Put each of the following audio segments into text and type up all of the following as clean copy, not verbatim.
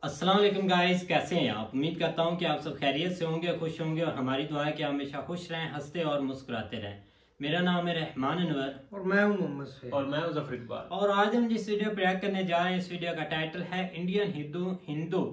अस्सलाम वालेकुम गाइस, कैसे हैं आप? उम्मीद करता हूं कि आप सब खैरियत से होंगे, खुश होंगे और हमारी दुआ है कि आप हमेशा खुश रहें, हंसते और मुस्कुराते रहें। मेरा नाम है रहमान अनवर और मैं हूं मोहम्मद सैयद और मैं हूं ज़फर इकबाल। और आज हम जिस वीडियो पर रिएक्ट करने जा रहे हैं, इस वीडियो का टाइटल है Indian Hindu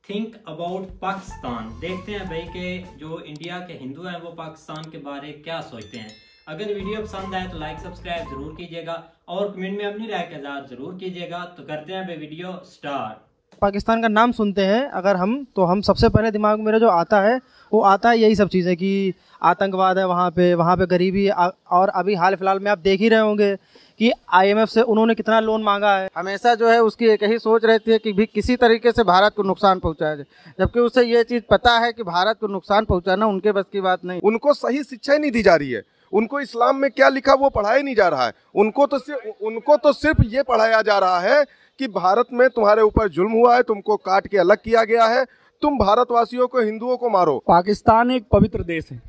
think about Pakistan. देखते हैं भाई के जो इंडिया के हिंदू हैं वो पाकिस्तान के बारे क्या सोचते हैं। अगर वीडियो पसंद आए तो लाइक सब्सक्राइब जरूर कीजिएगा और कमेंट में अपनी राय का इज़हार जरूर कीजिएगा। तो करते हैं भाई वीडियो स्टार्ट। पाकिस्तान का नाम सुनते हैं अगर हम सबसे पहले दिमाग में मेरे जो आता है वो आता है यही सब चीज़ें कि आतंकवाद है वहाँ पे गरीबी और अभी हाल फिलहाल में आप देख ही रहे होंगे कि IMF से उन्होंने कितना लोन मांगा है। हमेशा जो है उसकी एक ही सोच रहती है कि भी किसी तरीके से भारत को नुकसान पहुंचाया जाए, जबकि उसे ये चीज़ पता है कि भारत को नुकसान पहुंचाना उनके बस की बात नहीं। उनको सही शिक्षा ही नहीं दी जा रही है, उनको इस्लाम में क्या लिखा वो पढ़ाया नहीं जा रहा है। उनको तो सिर्फ ये पढ़ाया जा रहा है कि भारत में तुम्हारे ऊपर जुल्म हुआ है, तुमको काट के अलग किया गया है, तुम भारतवासियों को, हिंदुओं को मारो। पाकिस्तान एक पवित्र देश है,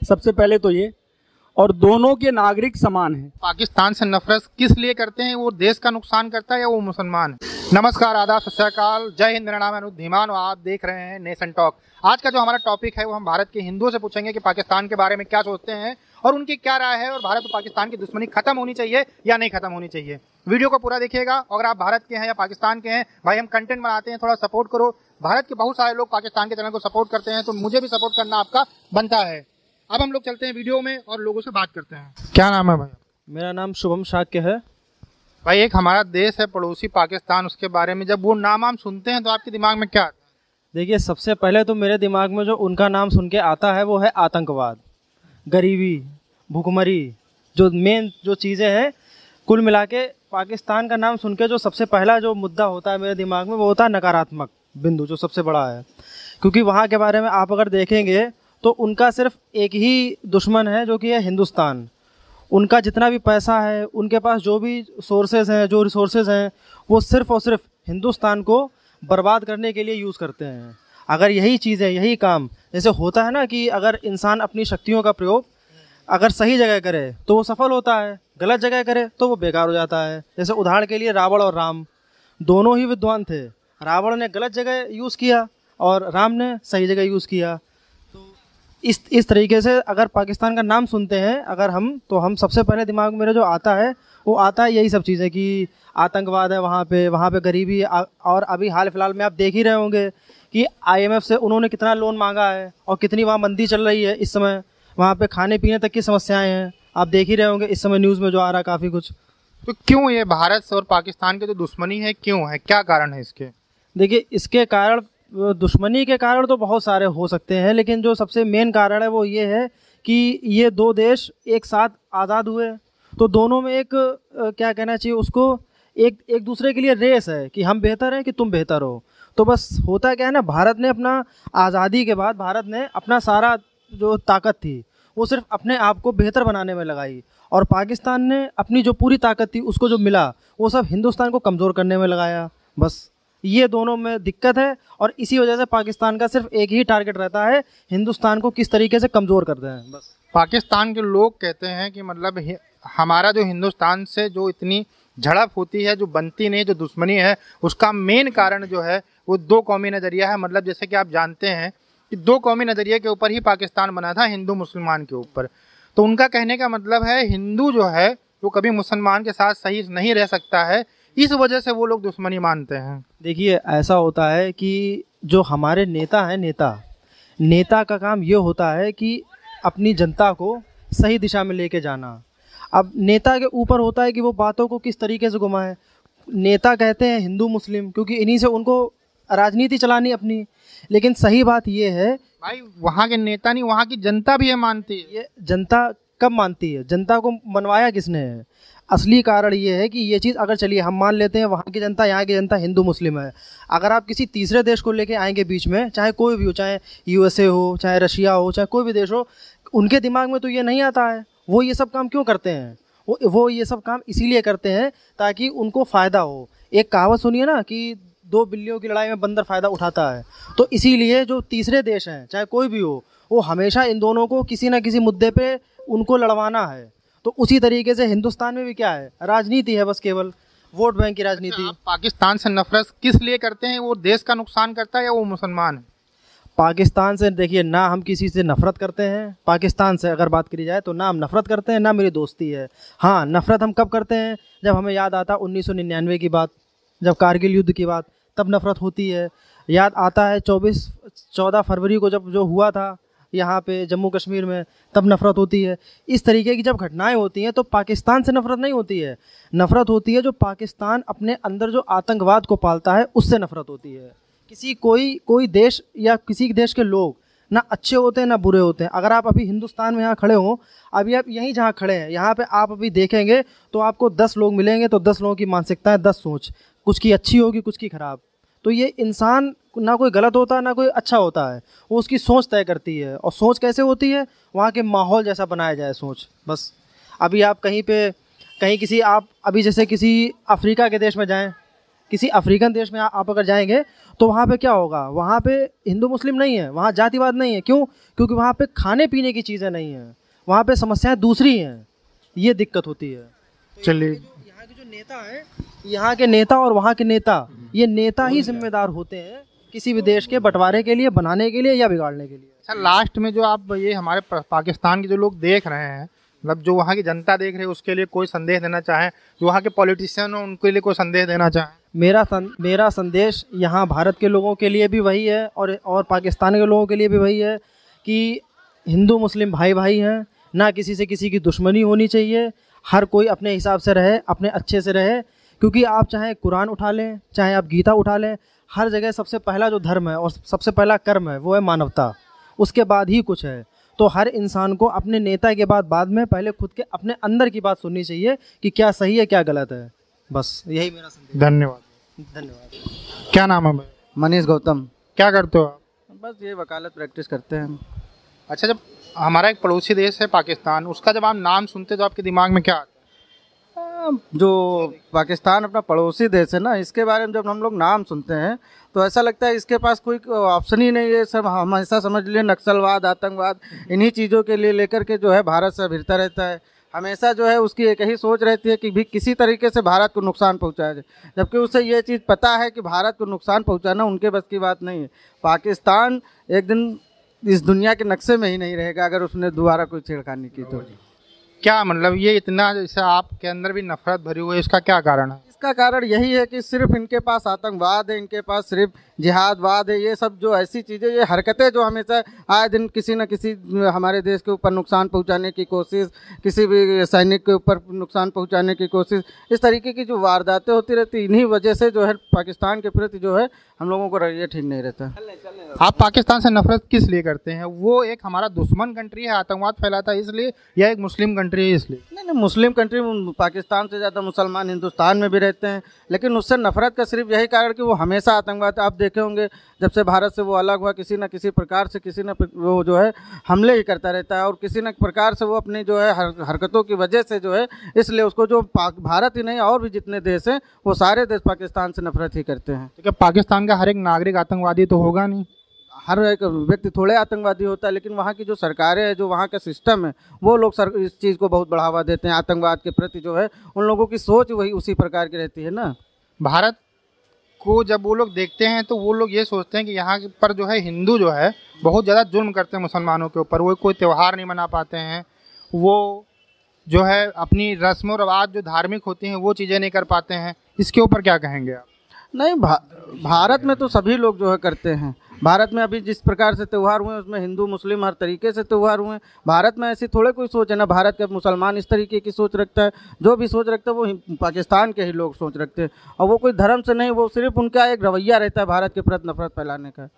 सबसे पहले तो ये, और दोनों के नागरिक समान हैं। पाकिस्तान से नफरत किस लिए करते हैं? वो देश का नुकसान करता है या वो मुसलमान है? नमस्कार, आदाब, सत श्री अकाल, जय हिंद। मेरा नाम है अनुधीमान और आप देख रहे हैं नेशन टॉक। आज का जो हमारा टॉपिक है वो हम भारत के हिंदुओं से पूछेंगे कि पाकिस्तान के बारे में क्या सोचते हैं और उनकी क्या राय है, और भारत और पाकिस्तान की दुश्मनी खत्म होनी चाहिए या नहीं खत्म होनी चाहिए। वीडियो को पूरा देखिएगा। अगर आप भारत के हैं या पाकिस्तान के हैं, भाई हम कंटेंट बनाते हैं, थोड़ा सपोर्ट करो। भारत के बहुत सारे लोग पाकिस्तान के चैनल को सपोर्ट करते हैं, तो मुझे भी सपोर्ट करना आपका बनता है। अब हम लोग चलते हैं वीडियो में और लोगों से बात करते हैं। क्या नाम है भाई? मेरा नाम शुभम शाक्य है। भाई एक हमारा देश है पड़ोसी पाकिस्तान, उसके बारे में जब वो नाम हम सुनते हैं तो आपके दिमाग में क्या आता है? देखिए, सबसे पहले तो मेरे दिमाग में जो उनका नाम सुन के आता है वो है आतंकवाद, गरीबी, भूखमरी, जो मेन जो चीज़ें हैं। कुल मिला के पाकिस्तान का नाम सुन के जो सबसे पहला जो मुद्दा होता है मेरे दिमाग में वो होता है नकारात्मक बिंदु, जो सबसे बड़ा है। क्योंकि वहाँ के बारे में आप अगर देखेंगे तो उनका सिर्फ एक ही दुश्मन है जो कि है हिंदुस्तान। उनका जितना भी पैसा है, उनके पास जो भी सोर्सेज हैं, जो रिसोर्सेज हैं, वो सिर्फ और सिर्फ हिंदुस्तान को बर्बाद करने के लिए यूज़ करते हैं। अगर यही चीज़ें, यही काम जैसे होता है ना कि अगर इंसान अपनी शक्तियों का प्रयोग अगर सही जगह करे तो वो सफल होता है, गलत जगह करे तो वो बेकार हो जाता है। जैसे उदाहरण के लिए रावण और राम दोनों ही विद्वान थे। रावण ने गलत जगह यूज़ किया और राम ने सही जगह यूज़ किया। तो इस तरीके से अगर पाकिस्तान का नाम सुनते हैं अगर हम सबसे पहले दिमाग में मेरे जो आता है वो आता है यही सब चीज़ें कि आतंकवाद है वहाँ पे गरीबी और अभी हाल फिलहाल में आप देख ही रहे होंगे कि IMF से उन्होंने कितना लोन मांगा है और कितनी वहाँ मंदी चल रही है इस समय। वहाँ पे खाने पीने तक की समस्याएं हैं, आप देख ही रहे होंगे इस समय न्यूज़ में जो आ रहा है काफ़ी कुछ। तो क्यों ये भारत से और पाकिस्तान के जो दुश्मनी है क्यों है, क्या कारण है इसके? देखिए, इसके कारण, दुश्मनी के कारण तो बहुत सारे हो सकते हैं, लेकिन जो सबसे मेन कारण है वो ये है कि ये दो देश एक साथ आज़ाद हुए तो दोनों में एक क्या कहना चाहिए उसको, एक दूसरे के लिए रेस है कि हम बेहतर हैं कि तुम बेहतर हो। तो बस होता क्या है ना, भारत ने अपना आज़ादी के बाद भारत ने अपना सारा जो ताकत थी वो सिर्फ अपने आप को बेहतर बनाने में लगाई, और पाकिस्तान ने अपनी जो पूरी ताकत थी उसको जो मिला वो सब हिंदुस्तान को कमज़ोर करने में लगाया। बस ये दोनों में दिक्कत है और इसी वजह से पाकिस्तान का सिर्फ एक ही टारगेट रहता है, हिंदुस्तान को किस तरीके से कमज़ोर कर दें। बस पाकिस्तान के लोग कहते हैं कि मतलब हमारा जो हिंदुस्तान से जो इतनी झड़प होती है, जो बनती नहीं, जो दुश्मनी है, उसका मेन कारण जो है वो दो कौमी नज़रिया है। मतलब जैसे कि आप जानते हैं कि दो कौमी नज़रिए के ऊपर ही पाकिस्तान बना था, हिंदू मुसलमान के ऊपर। तो उनका कहने का मतलब है हिंदू जो है वो कभी मुसलमान के साथ सही नहीं रह सकता है, इस वजह से वो लोग दुश्मनी मानते हैं। देखिए, ऐसा होता है कि जो हमारे नेता हैं, नेता का काम ये होता है कि अपनी जनता को सही दिशा में लेके जाना। अब नेता के ऊपर होता है कि वो बातों को किस तरीके से घुमाएं। नेता कहते हैं हिंदू मुस्लिम क्योंकि इन्हीं से उनको राजनीति चलानी अपनी, लेकिन सही बात ये है भाई वहाँ के नेता नहीं, वहाँ की जनता भी ये मानती है। ये जनता कब मानती है? जनता को मनवाया किसने है? असली कारण ये है कि ये चीज़ अगर चलिए हम मान लेते हैं वहाँ की जनता, यहाँ की जनता हिंदू मुस्लिम है, अगर आप किसी तीसरे देश को लेके आएंगे बीच में, चाहे कोई भी हो, चाहे USA हो, चाहे रशिया हो, चाहे कोई भी देश हो, उनके दिमाग में तो ये नहीं आता है। वो ये सब काम क्यों करते हैं? वो ये सब काम इसीलिए करते हैं ताकि उनको फ़ायदा हो। एक कहावत सुनिए ना कि दो बिल्लियों की लड़ाई में बंदर फ़ायदा उठाता है। तो इसीलिए जो तीसरे देश हैं, चाहे कोई भी हो, वो हमेशा इन दोनों को किसी ना किसी मुद्दे पे उनको लड़वाना है। तो उसी तरीके से हिंदुस्तान में भी क्या है, राजनीति है, बस केवल वोट बैंक की राजनीति। आप पाकिस्तान से नफरत किस लिए करते हैं? वो देश का नुकसान करता है या वो मुसलमान है? पाकिस्तान से देखिए, ना हम किसी से नफ़रत करते हैं। पाकिस्तान से अगर बात करी जाए तो ना हम नफ़रत करते हैं, ना मेरी दोस्ती है। हाँ, नफ़रत हम कब करते हैं? जब हमें याद आता 1999 की बात, जब कारगिल युद्ध की बात, तब नफ़रत होती है। याद आता है 14 फरवरी को जब जो हुआ था यहाँ पे जम्मू कश्मीर में, तब नफ़रत होती है। इस तरीके की जब घटनाएं होती हैं तो पाकिस्तान से नफ़रत नहीं होती है, नफ़रत होती है जो पाकिस्तान अपने अंदर जो आतंकवाद को पालता है उससे नफ़रत होती है। कोई देश या किसी देश के लोग ना अच्छे होते हैं ना बुरे होते हैं। अगर आप अभी हिंदुस्तान में यहाँ खड़े हों, अभी आप यहीं जहाँ खड़े हैं यहाँ पे आप अभी देखेंगे तो आपको 10 लोग मिलेंगे, तो 10 लोगों की मानसिकता है, 10 सोच, कुछ की अच्छी होगी कुछ की खराब। तो ये इंसान ना कोई गलत होता है ना कोई अच्छा होता है, वो उसकी सोच तय करती है। और सोच कैसे होती है? वहाँ के माहौल जैसा बनाया जाए सोच, बस। अभी आप कहीं किसी आप अभी जैसे किसी अफ्रीका के देश में जाएं, किसी अफ्रीकन देश में आप अगर जाएंगे तो वहाँ पे क्या होगा? वहाँ पे हिंदू मुस्लिम नहीं है, वहाँ जातिवाद नहीं है। क्यों? क्योंकि वहाँ पे खाने पीने की चीज़ें नहीं हैं, वहाँ पे समस्याएं दूसरी हैं, ये दिक्कत होती है। चलिए, यहाँ के जो नेता हैं, यहाँ के नेता और वहाँ के नेता, ये नेता ही जिम्मेदार होते हैं किसी भी देश के बंटवारे के लिए, बनाने के लिए या बिगाड़ने के लिए। अच्छा, लास्ट में जो आप ये हमारे पाकिस्तान के जो लोग देख रहे हैं, मतलब जो वहाँ की जनता देख रही है, उसके लिए कोई संदेश देना चाहें? जो वहाँ के पॉलिटिशियन हो उनके लिए कोई संदेश देना चाहें? मेरा संदेश यहाँ भारत के लोगों के लिए भी वही है और पाकिस्तान के लोगों के लिए भी वही है कि हिंदू मुस्लिम भाई भाई हैं, ना किसी से किसी की दुश्मनी होनी चाहिए। हर कोई अपने हिसाब से रहे, अपने अच्छे से रहे। क्योंकि आप चाहे कुरान उठा लें, चाहे आप गीता उठा लें, हर जगह सबसे पहला जो धर्म है और सबसे पहला कर्म है वो है मानवता, उसके बाद ही कुछ है। तो हर इंसान को अपने नेता के बाद में पहले खुद के अपने अंदर की बात सुननी चाहिए कि क्या सही है क्या गलत है। बस यही मेरा संदेश। धन्यवाद। क्या नाम है भाई? मनीष गौतम। क्या करते हो आप? बस ये वकालत प्रैक्टिस करते हैं। अच्छा, जब हमारा एक पड़ोसी देश है पाकिस्तान, उसका जब आप नाम सुनते तो आपके दिमाग में क्या आता है? जो पाकिस्तान अपना पड़ोसी देश है ना, इसके बारे में जब हम लोग नाम सुनते हैं तो ऐसा लगता है इसके पास कोई ऑप्शन ही नहीं है। सब हमेशा समझ लिए नक्सलवाद, आतंकवाद, इन्हीं चीज़ों के लिए लेकर के जो है भारत से भिड़ता रहता है। हमेशा जो है उसकी एक ही सोच रहती है कि भी किसी तरीके से भारत को नुकसान पहुंचाया जाए, जबकि उसे ये चीज़ पता है कि भारत को नुकसान पहुंचाना उनके बस की बात नहीं है। पाकिस्तान एक दिन इस दुनिया के नक्शे में ही नहीं रहेगा अगर उसने दोबारा कोई छेड़खानी की तो। क्या मतलब ये इतना जैसे आपके अंदर भी नफरत भरी हुई है, इसका क्या कारण है? इसका कारण यही है कि सिर्फ इनके पास आतंकवाद है, इनके पास सिर्फ जिहादवाद है। ये सब जो ऐसी चीज़ें, ये हरकतें जो हमेशा आए दिन किसी न किसी हमारे देश के ऊपर नुकसान पहुंचाने की कोशिश, किसी भी सैनिक के ऊपर नुकसान पहुंचाने की कोशिश, इस तरीके की जो वारदातें होती रहती, इन्हीं वजह से जो है पाकिस्तान के प्रति जो है हम लोगों को रवैया ठीक नहीं रहता। आप पाकिस्तान से नफरत किस लिए करते हैं? वो एक हमारा दुश्मन कंट्री है, आतंकवाद फैलाता है इसलिए, या एक मुस्लिम कंट्री है इसलिए? नहीं, मुस्लिम कंट्री, पाकिस्तान से ज़्यादा मुसलमान हिंदुस्तान में भी रहते हैं, लेकिन उससे नफरत का सिर्फ यही कारण कि वो हमेशा आतंकवाद, आप देखे होंगे जब से भारत से वो अलग हुआ, किसी न किसी प्रकार से किसी न वो जो है हमले ही करता रहता है, और किसी न प्रकार से वो अपनी जो है हरकतों की वजह से जो है, इसलिए उसको जो भारत ही नहीं और भी जितने देश हैं वो सारे देश पाकिस्तान से नफरत ही करते हैं। क्योंकि पाकिस्तान का हर एक नागरिक आतंकवादी तो होगा नहीं, हर एक व्यक्ति थोड़े आतंकवादी होता है, लेकिन वहाँ की जो सरकारें हैं, जो वहाँ का सिस्टम है, वो लोग इस चीज़ को बहुत बढ़ावा देते हैं। आतंकवाद के प्रति जो है उन लोगों की सोच वही उसी प्रकार की रहती है ना। भारत को जब वो लोग देखते हैं तो वो लोग ये सोचते हैं कि यहाँ पर जो है हिंदू जो है बहुत ज़्यादा जुल्म करते हैं मुसलमानों के ऊपर, वो कोई त्यौहार नहीं मना पाते हैं, वो जो है अपनी रस्म और रवाज जो धार्मिक होती हैं वो चीज़ें नहीं कर पाते हैं। इसके ऊपर क्या कहेंगे आप? नहीं, भारत में तो सभी लोग जो है करते हैं। भारत में अभी जिस प्रकार से त्यौहार हुए उसमें हिंदू मुस्लिम हर तरीके से त्यौहार हुए। भारत में ऐसी थोड़े कोई सोच है ना, भारत के मुसलमान इस तरीके की सोच रखता है, जो भी सोच रखता है वो पाकिस्तान के ही लोग सोच रखते हैं, और वो कोई धर्म से नहीं, वो सिर्फ उनका एक रवैया रहता है भारत के प्रति नफरत फैलाने का।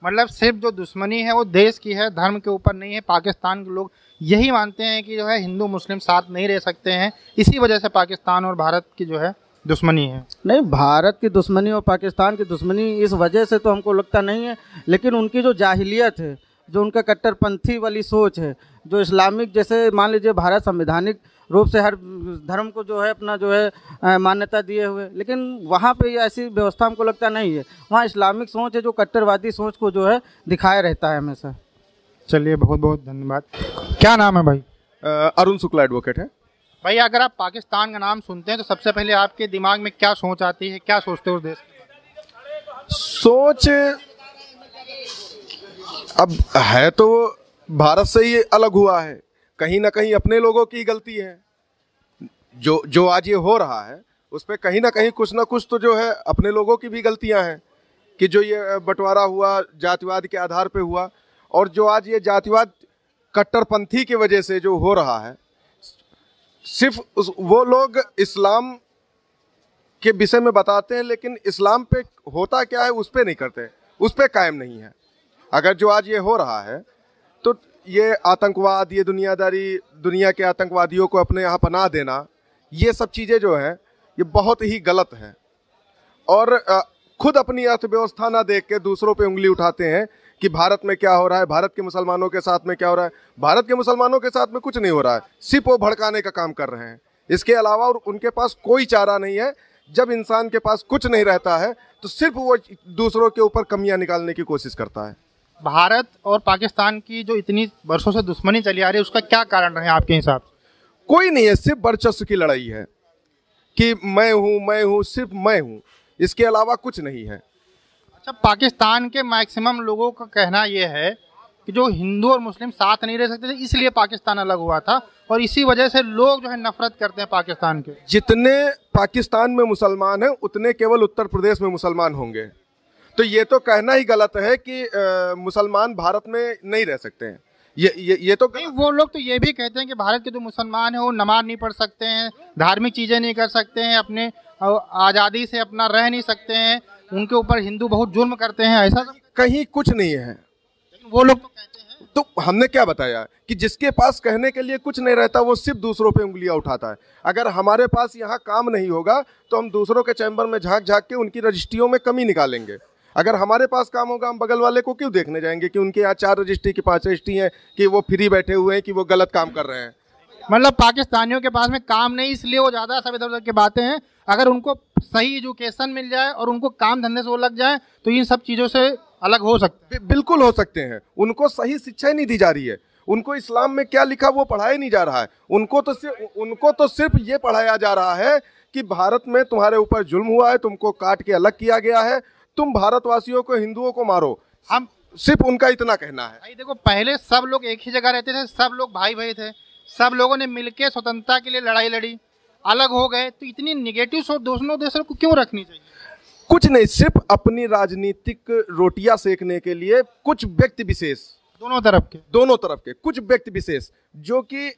मतलब सिर्फ जो दुश्मनी है वो देश की है, धर्म के ऊपर नहीं है। पाकिस्तान के लोग यही मानते हैं कि जो है हिंदू मुस्लिम साथ नहीं रह सकते हैं, इसी वजह से पाकिस्तान और भारत की जो है दुश्मनी है। नहीं, भारत की दुश्मनी और पाकिस्तान की दुश्मनी इस वजह से तो हमको लगता नहीं है, लेकिन उनकी जो जाहिलियत है, जो उनका कट्टरपंथी वाली सोच है, जो इस्लामिक, जैसे मान लीजिए भारत संवैधानिक रूप से हर धर्म को जो है अपना जो है मान्यता दिए हुए, लेकिन वहाँ पे ऐसी व्यवस्था हमको लगता नहीं है। वहाँ इस्लामिक सोच है जो कट्टरवादी सोच को जो है दिखाया रहता है हमेशा। चलिए, बहुत बहुत धन्यवाद। क्या नाम है भाई? अरुण शुक्ला एडवोकेट है। भाई, अगर आप पाकिस्तान का नाम सुनते हैं तो सबसे पहले आपके दिमाग में क्या सोच आती है, क्या सोचते हो उस देश के? सोच अब है तो भारत से ही अलग हुआ है, कहीं ना कहीं अपने लोगों की गलती है। जो आज ये हो रहा है उस पर कहीं ना कहीं कुछ ना कुछ तो जो है अपने लोगों की भी गलतियां हैं कि जो ये बंटवारा हुआ जातिवाद के आधार पे हुआ, और जो आज ये जातिवाद कट्टरपंथी की वजह से जो हो रहा है, सिर्फ वो लोग इस्लाम के विषय में बताते हैं लेकिन इस्लाम पे होता क्या है उस पे नहीं करते, उस पे कायम नहीं है। अगर जो आज ये हो रहा है तो ये आतंकवाद, ये दुनियादारी, दुनिया के आतंकवादियों को अपने यहाँ पनाह देना, ये सब चीज़ें जो हैं ये बहुत ही गलत हैं। और खुद अपनी अर्थव्यवस्था ना देख के दूसरों पे उंगली उठाते हैं कि भारत में क्या हो रहा है, भारत के मुसलमानों के साथ में क्या हो रहा है। भारत के मुसलमानों के साथ में कुछ नहीं हो रहा है, सिर्फ वो भड़काने का काम कर रहे हैं। इसके अलावा और उनके पास कोई चारा नहीं है। जब इंसान के पास कुछ नहीं रहता है तो सिर्फ वो दूसरों के ऊपर कमियां निकालने की कोशिश करता है। भारत और पाकिस्तान की जो इतनी वर्षों से दुश्मनी चली आ रही है, उसका क्या कारण रहे आपके हिसाब से? कोई नहीं है, सिर्फ वर्चस्व की लड़ाई है कि मैं हूँ, सिर्फ मैं हूँ, इसके अलावा कुछ नहीं है। अच्छा, पाकिस्तान के मैक्सिमम लोगों का कहना यह है कि जो हिंदू और मुस्लिम साथ नहीं रह सकते थे, इसलिए पाकिस्तान अलग हुआ था, और इसी वजह से लोग जो है नफरत करते हैं पाकिस्तान के। जितने पाकिस्तान में मुसलमान हैं उतने केवल उत्तर प्रदेश में मुसलमान होंगे। तो ये तो कहना ही गलत है कि मुसलमान भारत में नहीं रह सकते हैं। ये तो नहीं, वो लोग तो ये भी कहते हैं कि भारत के जो मुसलमान हैं वो नमाज नहीं पढ़ सकते हैं, धार्मिक चीज़ें नहीं कर सकते हैं, अपने आज़ादी से अपना रह नहीं सकते हैं, उनके ऊपर हिंदू बहुत जुल्म करते हैं। ऐसा कहीं कुछ नहीं है। वो लोग तो कहते हैं। तो हमने क्या बताया कि जिसके पास कहने के लिए कुछ नहीं रहता वो सिर्फ दूसरों पे उंगलियां उठाता है। अगर हमारे पास यहाँ काम नहीं होगा तो हम दूसरों के चैम्बर में झांक झांक के उनकी रजिस्ट्रियों में कमी निकालेंगे। अगर हमारे पास काम होगा हम बगल वाले को क्यों देखने जाएंगे कि उनके यहाँ 4 रजिस्ट्री की 5 रजिस्ट्री हैं, कि वो फ्री बैठे हुए हैं, कि वो गलत काम कर रहे हैं। मतलब पाकिस्तानियों के पास में काम नहीं, इसलिए वो ज़्यादा सब इधर उधर की बातें हैं। अगर उनको सही एजुकेशन मिल जाए और उनको काम धंधे से वो लग जाए तो इन सब चीज़ों से अलग हो सकते हैं। बिल्कुल हो सकते हैं। उनको सही शिक्षा ही नहीं दी जा रही है। उनको इस्लाम में क्या लिखा वो पढ़ाया नहीं जा रहा है। उनको तो सिर्फ ये पढ़ाया जा रहा है कि भारत में तुम्हारे ऊपर जुल्म हुआ है, तुमको काट के अलग किया गया है, तुम भारतवासियों को, हिंदुओं को मारो। हम सिर्फ उनका इतना कहना है। भाई देखो, पहले सब लोग एक ही जगह रहते थे, सब लोग भाई भाई थे, सब लोगों ने मिलकर स्वतंत्रता के लिए लड़ाई लड़ी। अलग हो गए तो इतनी निगेटिव सोच दोनों देशों को क्यों रखनी चाहिए? कुछ नहीं, सिर्फ अपनी राजनीतिक रोटियां सेकने के लिए कुछ व्यक्ति विशेष, दोनों तरफ के कुछ व्यक्ति विशेष जो कि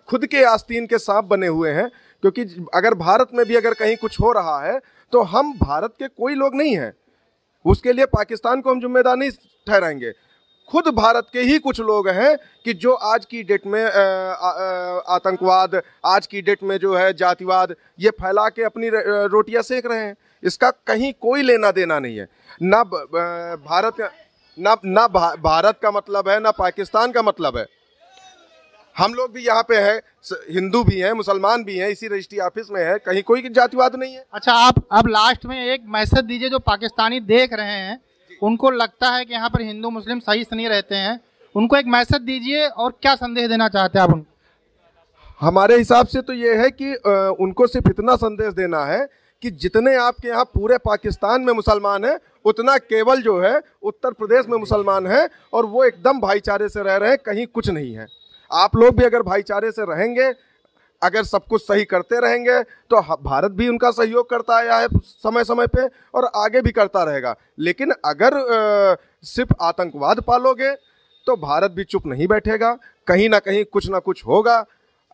खुद के आस्तीन के सांप बने हुए हैं। क्योंकि अगर भारत में भी अगर कहीं कुछ हो रहा है तो हम भारत के कोई लोग नहीं हैं, उसके लिए पाकिस्तान को हम जिम्मेदार नहीं ठहराएंगे। खुद भारत के ही कुछ लोग हैं कि जो आज की डेट में आतंकवाद, आज की डेट में जो है जातिवाद, ये फैला के अपनी रोटियां सेक रहे हैं। इसका कहीं कोई लेना देना नहीं है। ना भारत का मतलब है, ना पाकिस्तान का मतलब है। हम लोग भी यहाँ पे हैं, हिंदू भी हैं, मुसलमान भी हैं, इसी रजिस्ट्री ऑफिस में है, कहीं कोई जातिवाद नहीं है। अच्छा, आप अब लास्ट में एक मैसेज दीजिए जो पाकिस्तानी देख रहे हैं, उनको लगता है कि यहाँ पर हिंदू मुस्लिम सही से नहीं रहते हैं, उनको एक मैसेज दीजिए और क्या संदेश देना चाहते हैं आप उनको? हमारे हिसाब से तो ये है कि उनको सिर्फ इतना संदेश देना है कि जितने आपके यहाँ पूरे पाकिस्तान में मुसलमान हैं उतना केवल जो है उत्तर प्रदेश में मुसलमान हैं, और वो एकदम भाईचारे से रह रहे हैं, कहीं कुछ नहीं है। आप लोग भी अगर भाईचारे से रहेंगे, अगर सब कुछ सही करते रहेंगे तो भारत भी उनका सहयोग करता आया है समय समय पे और आगे भी करता रहेगा। लेकिन अगर सिर्फ आतंकवाद पालोगे तो भारत भी चुप नहीं बैठेगा, कहीं ना कहीं कुछ ना कुछ होगा।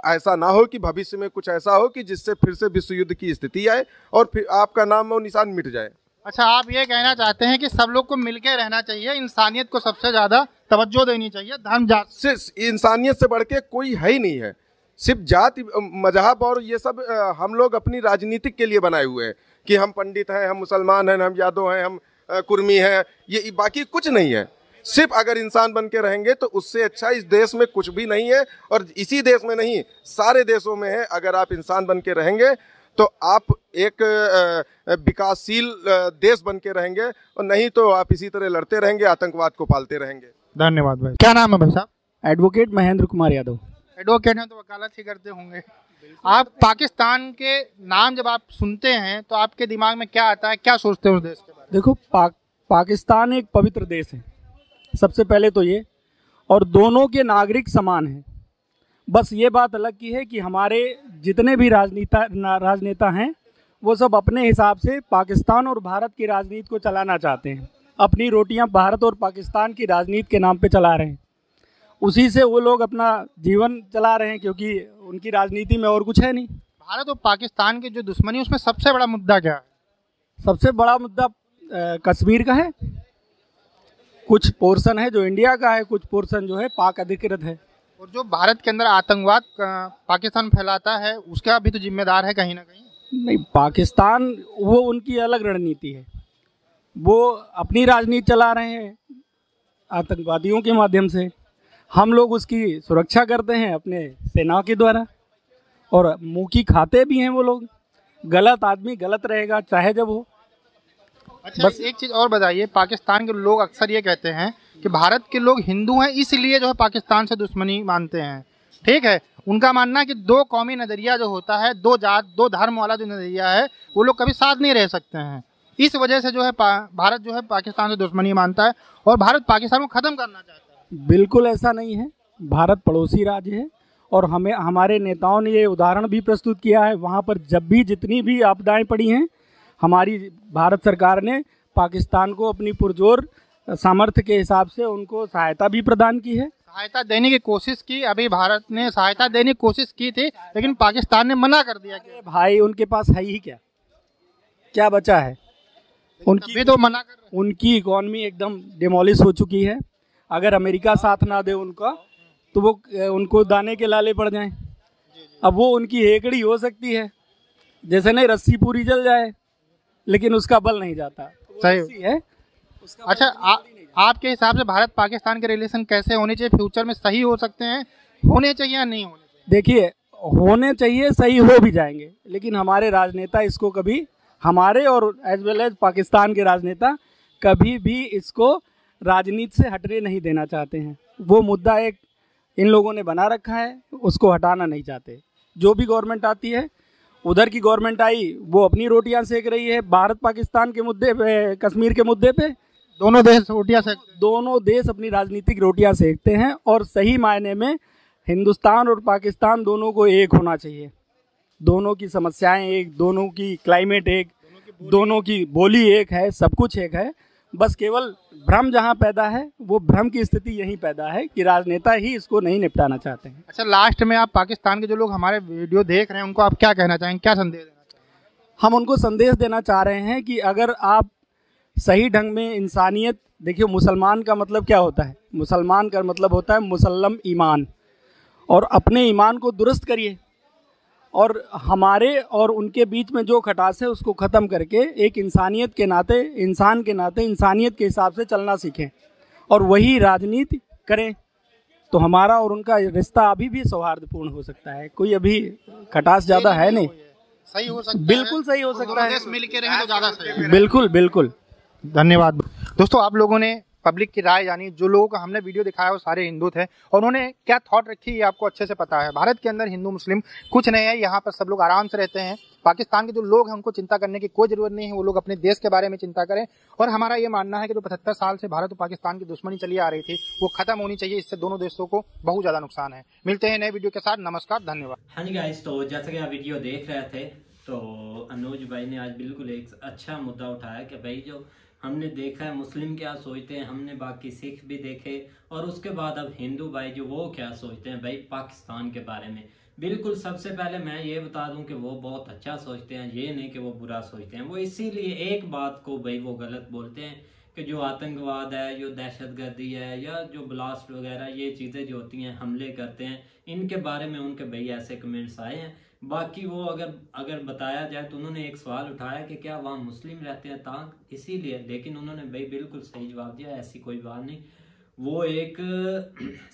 ऐसा ना हो कि भविष्य में कुछ ऐसा हो कि जिससे फिर से विश्व युद्ध की स्थिति आए और फिर आपका नाम और निशान मिट जाए। अच्छा, आप ये कहना चाहते हैं कि सब लोग को मिलकर रहना चाहिए, इंसानियत को सबसे ज़्यादा तवज्जो देनी चाहिए, धर्म जात से इंसानियत से बढ़ के कोई है ही नहीं है। सिर्फ जाति मजहब और ये सब हम लोग अपनी राजनीतिक के लिए बनाए हुए हैं कि हम पंडित हैं, हम मुसलमान हैं, हम यादव हैं, हम कुर्मी हैं, ये बाकी कुछ नहीं है। सिर्फ अगर इंसान बन के रहेंगे तो उससे अच्छा इस देश में कुछ भी नहीं है, और इसी देश में नहीं सारे देशों में है। अगर आप इंसान बन के रहेंगे तो आप एक विकासशील देश बन के रहेंगे, और नहीं तो आप इसी तरह लड़ते रहेंगे, आतंकवाद को पालते रहेंगे। धन्यवाद भाई। क्या नाम है भाई साहब? एडवोकेट महेंद्र कुमार यादव। एडवोकेट हैं तो वकालत ही करते होंगे। आप पाकिस्तान के नाम जब आप सुनते हैं तो आपके दिमाग में क्या आता है, क्या सोचते हैं उस देश के बारे में? देखो, पाकिस्तान एक पवित्र देश है, सबसे पहले तो ये, और दोनों के नागरिक समान हैं। बस ये बात अलग की है कि हमारे जितने भी राजनेता हैं वो सब अपने हिसाब से पाकिस्तान और भारत की राजनीति को चलाना चाहते हैं। अपनी रोटियां भारत और पाकिस्तान की राजनीति के नाम पे चला रहे हैं, उसी से वो लोग अपना जीवन चला रहे हैं, क्योंकि उनकी राजनीति में और कुछ है नहीं। भारत और पाकिस्तान की जो दुश्मनी, उसमें सबसे बड़ा मुद्दा क्या है? सबसे बड़ा मुद्दा कश्मीर का है। कुछ पोर्शन है जो इंडिया का है, कुछ पोर्शन जो है पाक अधिकृत है। और जो भारत के अंदर आतंकवाद पाकिस्तान फैलाता है, उसका भी तो जिम्मेदार है कहीं ना कहीं। नहीं, पाकिस्तान वो उनकी अलग रणनीति है, वो अपनी राजनीति चला रहे हैं आतंकवादियों के माध्यम से। हम लोग उसकी सुरक्षा करते हैं अपने सेना के द्वारा, और मुँह की खाते भी हैं वो लोग। गलत आदमी गलत रहेगा, चाहे जब हो। अच्छा, बस एक चीज़ और बताइए, पाकिस्तान के लोग अक्सर ये कहते हैं कि भारत के लोग हिंदू हैं, इसलिए जो है पाकिस्तान से दुश्मनी मानते हैं। ठीक है, उनका मानना है कि दो कौमी नज़रिया जो होता है, दो जात दो धर्म वाला जो नज़रिया है, वो लोग कभी साथ नहीं रह सकते हैं। इस वजह से जो है भारत जो है पाकिस्तान से दुश्मनी मानता है और भारत पाकिस्तान को ख़त्म करना चाहता है। बिल्कुल ऐसा नहीं है। भारत पड़ोसी राज्य है, और हमारे नेताओं ने ये उदाहरण भी प्रस्तुत किया है। वहाँ पर जब भी जितनी भी आपदाएं पड़ी हैं, हमारी भारत सरकार ने पाकिस्तान को अपनी पुरजोर सामर्थ्य के हिसाब से उनको सहायता भी प्रदान की है। सहायता देने की कोशिश की, अभी भारत ने सहायता देने की कोशिश की थी, लेकिन पाकिस्तान ने मना कर दिया कि भाई उनके पास है ही क्या, क्या बचा है? उनकी भी तो मना कर रहे हैं। उनकी इकॉनमी एकदम डिमोलिश हो चुकी है। अगर अमेरिका साथ ना दे उनका, तो वो उनको दाने के लाले पड़ जाएं। अब वो उनकी हेकड़ी हो सकती है, जैसे नहीं रस्सी पूरी जल जाए, लेकिन उसका बल नहीं जाता। सही है। अच्छा, आपके हिसाब से भारत पाकिस्तान के रिलेशन कैसे होने चाहिए? फ्यूचर में सही हो सकते हैं, होने चाहिए या नहीं होने चाहिए? देखिए, होने चाहिए, सही हो भी जाएंगे, लेकिन हमारे राजनेता इसको कभी, हमारे और एज वेल एज पाकिस्तान के राजनेता कभी भी इसको राजनीति से हटने नहीं देना चाहते हैं। वो मुद्दा एक इन लोगों ने बना रखा है, उसको हटाना नहीं चाहते। जो भी गवर्नमेंट आती है, उधर की गवर्नमेंट आई वो अपनी रोटियां सेक रही है। भारत पाकिस्तान के मुद्दे पे, कश्मीर के मुद्दे पे दोनों देश रोटियां सेकते हैं। दोनों देश अपनी राजनीतिक रोटियां सेकते हैं, और सही मायने में हिंदुस्तान और पाकिस्तान दोनों को एक होना चाहिए। दोनों की समस्याएं एक, दोनों की क्लाइमेट एक, दोनों की बोली एक है, सब कुछ एक है। बस केवल भ्रम जहां पैदा है, वो भ्रम की स्थिति यहीं पैदा है कि राजनेता ही इसको नहीं निपटाना चाहते हैं। अच्छा, लास्ट में आप पाकिस्तान के जो लोग हमारे वीडियो देख रहे हैं, उनको आप क्या कहना चाहेंगे, क्या संदेश देना चाहेंगे? हम उनको संदेश देना चाह रहे हैं कि अगर आप सही ढंग में इंसानियत, देखिए मुसलमान का मतलब क्या होता है? मुसलमान का मतलब होता है मुसल्लम ईमान, और अपने ईमान को दुरुस्त करिए, और हमारे और उनके बीच में जो खटास है उसको ख़त्म करके एक इंसानियत के नाते, इंसान के नाते इंसानियत के हिसाब से चलना सीखें, और वही राजनीति करें, तो हमारा और उनका रिश्ता अभी भी सौहार्दपूर्ण हो सकता है। कोई अभी खटास ज़्यादा है नहीं, सही हो सकता है। बिल्कुल सही हो सकता है। देश मिल के रहें तो ज़्यादा सही है। बिल्कुल बिल्कुल। धन्यवाद दोस्तों, आप लोगों ने पब्लिक की राय जानी। जो लोगों को हमने वीडियो दिखाया वो सारे हिंदू थे, और उन्होंने क्या थॉट रखी ये आपको अच्छे से पता है। भारत के अंदर हिंदू मुस्लिम कुछ नहीं है, यहाँ पर सब लोग आराम से रहते हैं। पाकिस्तान के जो लोग हैं उनको चिंता करने की कोई जरूरत नहीं है, वो लोग अपने देश के बारे में चिंता करें। और हमारा ये मानना है कि जो 75 साल से भारत और पाकिस्तान की दुश्मनी चली आ रही थी, वो खत्म होनी चाहिए। इससे दोनों देशों को बहुत ज्यादा नुकसान है। मिलते हैं नए वीडियो के साथ। नमस्कार, धन्यवाद। हाँ जी गाइस, तो जैसे कि आप वीडियो देख रहे थे, तो अनुज भाई ने आज बिल्कुल एक अच्छा मुद्दा उठाया कि भाई जो हमने देखा है मुस्लिम क्या सोचते हैं, हमने बाकी सिख भी देखे, और उसके बाद अब हिंदू भाई जो वो क्या सोचते हैं भाई पाकिस्तान के बारे में। बिल्कुल सबसे पहले मैं ये बता दूं कि वो बहुत अच्छा सोचते हैं, ये नहीं कि वो बुरा सोचते हैं। वो इसीलिए एक बात को भाई वो गलत बोलते हैं कि जो आतंकवाद है, जो दहशतगर्दी है, या जो ब्लास्ट वगैरह ये चीज़ें जो होती हैं, हमले करते हैं, इनके बारे में उनके भाई ऐसे कमेंट्स आए हैं। बाकी वो अगर बताया जाए तो उन्होंने एक सवाल उठाया कि क्या वहाँ मुस्लिम रहते हैं तांग, इसीलिए, लेकिन उन्होंने भाई बिल्कुल सही जवाब दिया, ऐसी कोई बात नहीं। वो एक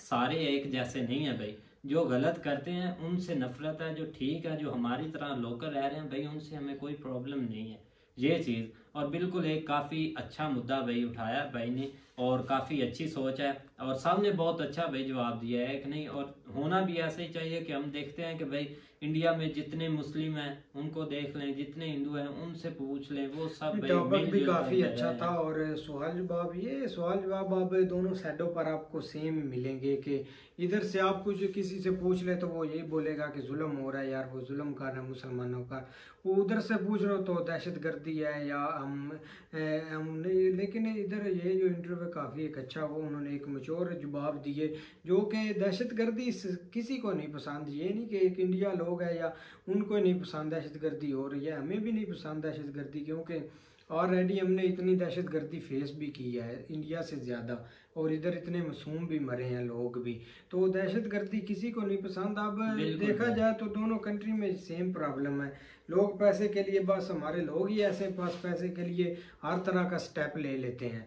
सारे एक जैसे नहीं है भाई। जो गलत करते हैं उनसे नफरत है, जो ठीक है, जो हमारी तरह लोकल रह रहे हैं भाई, उनसे हमें कोई प्रॉब्लम नहीं है ये चीज़। और बिल्कुल एक काफ़ी अच्छा मुद्दा भाई उठाया भाई ने, और काफ़ी अच्छी सोच है और सामने बहुत अच्छा भाई जवाब दिया है कि नहीं। और होना भी ऐसा ही चाहिए कि हम देखते हैं कि भाई इंडिया में जितने मुस्लिम हैं उनको देख लें, जितने हिंदू हैं उनसे पूछ लें, वो सब भाई टॉपिक भी मिलजुल कर काफ़ी रह अच्छा रहे था। हैं। और सवाल जवाब आप दोनों साइडों पर आपको सेम मिलेंगे कि इधर से आप कुछ किसी से पूछ ले तो वो यही बोलेगा कि जुल्म हो रहा है यार, वो जुल्म कर रहे हैं मुसलमानों का। वो उधर से पूछ रहे हो तो दहशतगर्दी है या हम नहीं। लेकिन इधर ये जो इंटरव्यू काफ़ी एक अच्छा, वो उन्होंने एक मैच्योर जवाब दिए जो कि दहशतगर्दी किसी को नहीं पसंद। ये नहीं कि एक इंडिया लोग है या उनको नहीं पसंद दहशतगर्दी हो रही है, हमें भी नहीं पसंद दहशतगर्दी, क्योंकि ऑलरेडी हमने इतनी दहशतगर्दी फेस भी की है इंडिया से ज़्यादा, और इधर इतने मासूम भी मरे हैं लोग भी। तो दहशतगर्दी किसी को नहीं पसंद। अब देखा जाए तो दोनों कंट्री में सेम प्रॉब्लम है। लोग पैसे के लिए, बस हमारे लोग ही ऐसे पास पैसे के लिए हर तरह का स्टेप ले लेते हैं।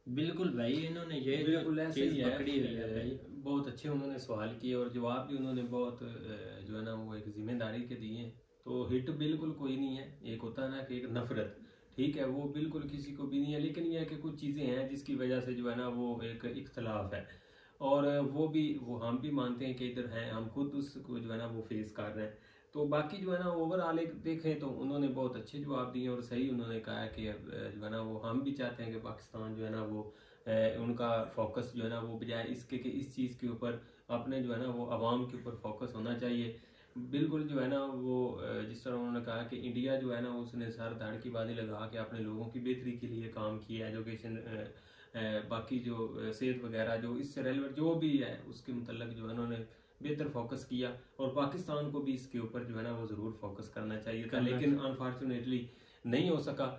बिल्कुल भाई, इन्होंने ये बिल्कुल ऐसे ही है, पकड़ी हुई है भाई। बहुत अच्छे उन्होंने सवाल किए और जवाब भी उन्होंने बहुत जो है ना वो एक जिम्मेदारी के दिए। तो हिट बिल्कुल कोई नहीं है। एक होता है ना कि एक नफरत, ठीक है, वो बिल्कुल किसी को भी नहीं है। लेकिन यह है कि कुछ चीज़ें हैं जिसकी वजह से जो है ना वो एक इख्तलाफ है, और वो हम भी मानते हैं कि इधर हैं, हम खुद उसको जो है ना वो फेस कर रहे हैं। तो बाकी जो है ना ओवरऑल एक देखें तो उन्होंने बहुत अच्छे जवाब दिए और सही उन्होंने कहा है कि जो है ना वो हम भी चाहते हैं कि पाकिस्तान जो है ना वो उनका फोकस जो है ना वो बजाय इसके कि इस चीज़ के ऊपर अपने जो है ना वो आवाम के ऊपर फोकस होना चाहिए। बिल्कुल जो है ना वो जिस तरह उन्होंने कहा कि इंडिया जो है ना उसने सर धड़ की बातें लगा के अपने लोगों की बेहतरी के लिए काम किया, एजुकेशन बाकी जो सेहत वगैरह जो इससे रेलिवेंट जो भी है उसके मतलब जो है उन्होंने बेहतर फोकस किया। और पाकिस्तान को भी इसके ऊपर जो है ना वो ज़रूर फोकस करना चाहिए था, लेकिन अनफॉर्चुनेटली नहीं हो सका।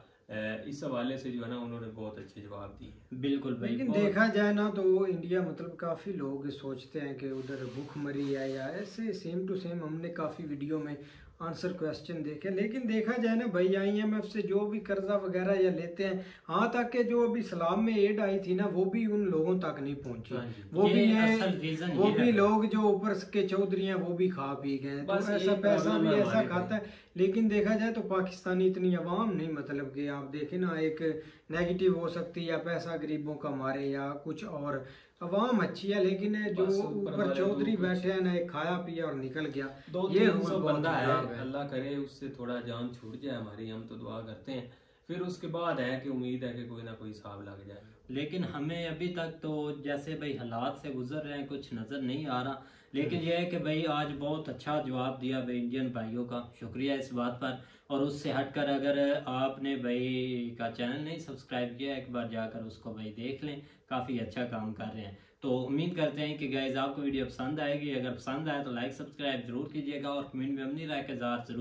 इस हवाले से जो है ना उन्होंने बहुत अच्छे जवाब दिए। बिल्कुल भाई। लेकिन देखा जाए ना तो इंडिया मतलब काफ़ी लोग सोचते हैं कि उधर भूखमरी है या ऐसे सेम टू सेम। हमने काफ़ी वीडियो में आंसर क्वेश्चन देखे, लेकिन देखा जाए ना भाई IMF से जो भी कर्जा वगैरह या लेते हैं, हाँ तक के जो अभी सलाम में एड आई थी ना वो भी उन लोगों तक नहीं पहुंची। वो भी लोग जो ऊपर के चौधरी हैं वो भी खा पी गए। तो ऐसा पैसा भी ऐसा खाता है। लेकिन देखा जाए तो पाकिस्तानी इतनी आवाम नहीं, मतलब कि आप देखें ना एक नेगेटिव हो सकती है या पैसा गरीबों का मारे या कुछ और। आवाम अच्छी है लेकिन जो ऊपर चौधरी बैठे हैं ना, एक खाया पिया और निकल गया। ये बंदा है, अल्लाह करे उससे थोड़ा जान छूट जाए हमारी, हम तो दुआ करते हैं। फिर उसके बाद है कि उम्मीद है कि कोई ना कोई हिसाब लग जाए। लेकिन हमें अभी तक तो जैसे भाई हालात से गुजर रहे हैं कुछ नज़र नहीं आ रहा। लेकिन यह है कि भाई आज बहुत अच्छा जवाब दिया भाई इंडियन भाइयों का, शुक्रिया इस बात पर। और उससे हटकर अगर आपने भाई का चैनल नहीं सब्सक्राइब किया, एक बार जाकर उसको भाई देख लें, काफ़ी अच्छा काम कर रहे हैं। तो उम्मीद करते हैं कि गाइज आपको वीडियो पसंद आएगी। अगर पसंद आए तो लाइक सब्सक्राइब जरूर कीजिएगा और कमेंट में अपनी राय का इज़हार जरूर